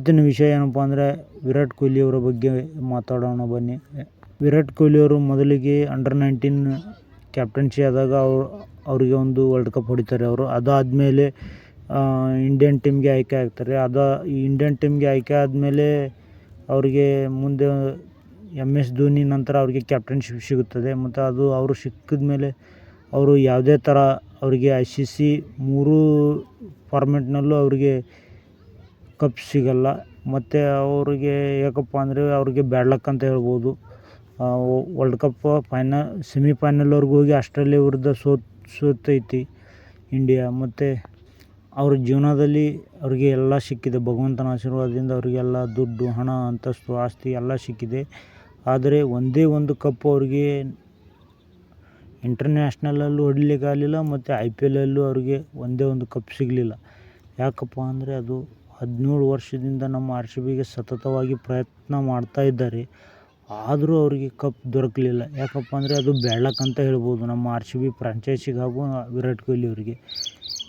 ಇವತ್ತಿನ ವಿಷಯ ಏನಪ್ಪ ಅಂದರೆ ವಿರಾಟ್ ಕೊಹ್ಲಿ ಅವರ ಬಗ್ಗೆ ಮಾತಾಡೋಣ ಬನ್ನಿ. ವಿರಾಟ್ ಕೊಹ್ಲಿ ಅವರು ಮೊದಲಿಗೆ ಅಂಡರ್-19 ಕ್ಯಾಪ್ಟನ್ಸಿ ಆದಾಗ ಅವರಿಗೆ ಒಂದು ವರ್ಲ್ಡ್ ಕಪ್ ಹೊಡಿತಾರೆ. ಅದಾದಮೇಲೆ ಇಂಡಿಯನ್ ಟೀಮ್ಗೆ ಆಯ್ಕೆ ಆಗ್ತಾರೆ. ಇಂಡಿಯನ್ ಟೀಮ್ಗೆ ಆಯ್ಕೆ ಆದಮೇಲೆ ಅವರಿಗೆ ಮುಂದೆ MS ಧೋನಿ ನಂತರ ಅವರಿಗೆ ಕ್ಯಾಪ್ಟನ್ಶಿಪ್ ಸಿಗುತ್ತದೆ. ಮತ್ತು ಅವರು ಸಿಕ್ಕಿದ ಮೇಲೆ ಅವರು ಯಾವುದೇ ಥರ ಅವರಿಗೆ ICC 3 ಫಾರ್ಮೆಟ್ನಲ್ಲೂ ಅವರಿಗೆ ಕಪ್ ಸಿಗಲ್ಲ. ಮತ್ತು ಅವರಿಗೆ ಯಾಕಪ್ಪ ಅಂದರೆ ಅವರಿಗೆ ಬ್ಯಾಡ್ ಲಕ್ ಅಂತ ಹೇಳ್ಬೋದು. ವರ್ಲ್ಡ್ ಕಪ್ ಸೆಮಿಫೈನಲ್ವರೆಗೂ ಹೋಗಿ ಆಸ್ಟ್ರೇಲಿಯಾ ವಿರುದ್ಧ ಸೋತೈತಿ ಇಂಡಿಯಾ. ಮತ್ತು ಅವ್ರ ಜೀವನದಲ್ಲಿ ಅವರಿಗೆ ಎಲ್ಲ ಸಿಕ್ಕಿದೆ, ಭಗವಂತನ ಆಶೀರ್ವಾದದಿಂದ ಅವರಿಗೆಲ್ಲ ದುಡ್ಡು, ಹಣ, ಅಂತಸ್ತು, ಆಸ್ತಿ ಎಲ್ಲ ಸಿಕ್ಕಿದೆ. ಆದರೆ ಒಂದೇ ಒಂದು ಕಪ್ ಅವರಿಗೆ ಇಂಟರ್ನ್ಯಾಷನಲಲ್ಲೂ ಹೊಡಿಲಿಕ್ಕಾಗಲಿಲ್ಲ ಮತ್ತು IPL ಅವರಿಗೆ ಒಂದೇ ಒಂದು ಕಪ್ ಸಿಗಲಿಲ್ಲ. ಯಾಕಪ್ಪ ಅಂದರೆ ಅದು 17 ವರ್ಷದಿಂದ ನಮ್ಮ RCBಗೆ ಸತತವಾಗಿ ಪ್ರಯತ್ನ ಮಾಡ್ತಾ ಇದ್ದಾರೆ. ಆದರೂ ಅವರಿಗೆ ಕಪ್ ದೊರಕಲಿಲ್ಲ. ಯಾಕಪ್ಪ ಅಂದರೆ ಅದು ಬ್ಯಾಡ್ ಲಕ್ ಅಂತ ಹೇಳ್ಬೋದು ನಮ್ಮ RCB ಫ್ರಾಂಚೈಸಿಗೆ ಹಾಗೂ ವಿರಾಟ್ ಕೊಹ್ಲಿ ಅವರಿಗೆ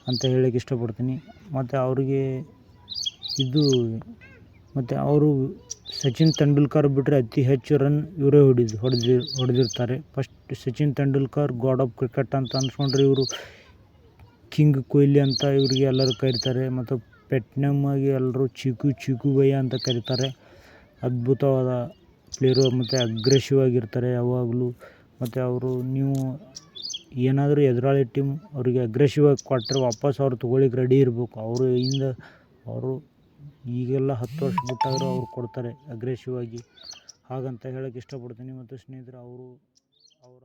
ಅಂತ ಹೇಳಕ್ಕೆ ಇಷ್ಟಪಡ್ತೀನಿ. ಮತ್ತು ಅವರಿಗೆ ಮತ್ತು ಅವರು ಸಚಿನ್ ತೆಂಡೂಲ್ಕರ್ ಬಿಟ್ಟರೆ ಅತಿ ಹೆಚ್ಚು ರನ್ ಇವರೇ ಹೊಡೆದಿರ್ತಾರೆ. First Sachin Tendulkar god of cricket ಅಂತ ಅನ್ಸ್ಕೊಂಡ್ರೆ ಇವರು ಕಿಂಗ್ ಕೊಹ್ಲಿ ಅಂತ ಇವರಿಗೆ ಎಲ್ಲರೂ ಕರೀತಾರೆ. ಮತ್ತು ಪೆಟ್ ನೇಮ್ ಆಗಿ ಎಲ್ಲರೂ ಚೀಕು ಭಯ್ಯ ಅಂತ ಕರೀತಾರೆ. ಅದ್ಭುತವಾದ ಪ್ಲೇಯರು ಮತ್ತು ಅಗ್ರೆಸಿವ್ ಆಗಿರ್ತಾರೆ ಯಾವಾಗಲೂ. ಮತ್ತು ನೀವು ಏನಾದರೂ ಎದುರಾಳಿ ಟೀಮ್ ಅವರಿಗೆ ಅಗ್ರೆಸಿವ್ ಆಗಿ ಕೊಟ್ಟರೆ ವಾಪಸ್ ಅವ್ರು ತೊಗೊಳ್ಳಿಕ್ಕೆ ರೆಡಿ ಇರಬೇಕು. ಅವರು ಈಗೆಲ್ಲ 10 ವರ್ಷ ಬಿಟ್ಟಾದರೂ ಅವ್ರು ಕೊಡ್ತಾರೆ ಅಗ್ರೆಸಿವ್ ಆಗಿ. ಹಾಗಂತ ಹೇಳಕ್ಕೆ ಇಷ್ಟಪಡ್ತೀನಿ. ಮತ್ತು ಸ್ನೇಹಿತರೆ ಅವರ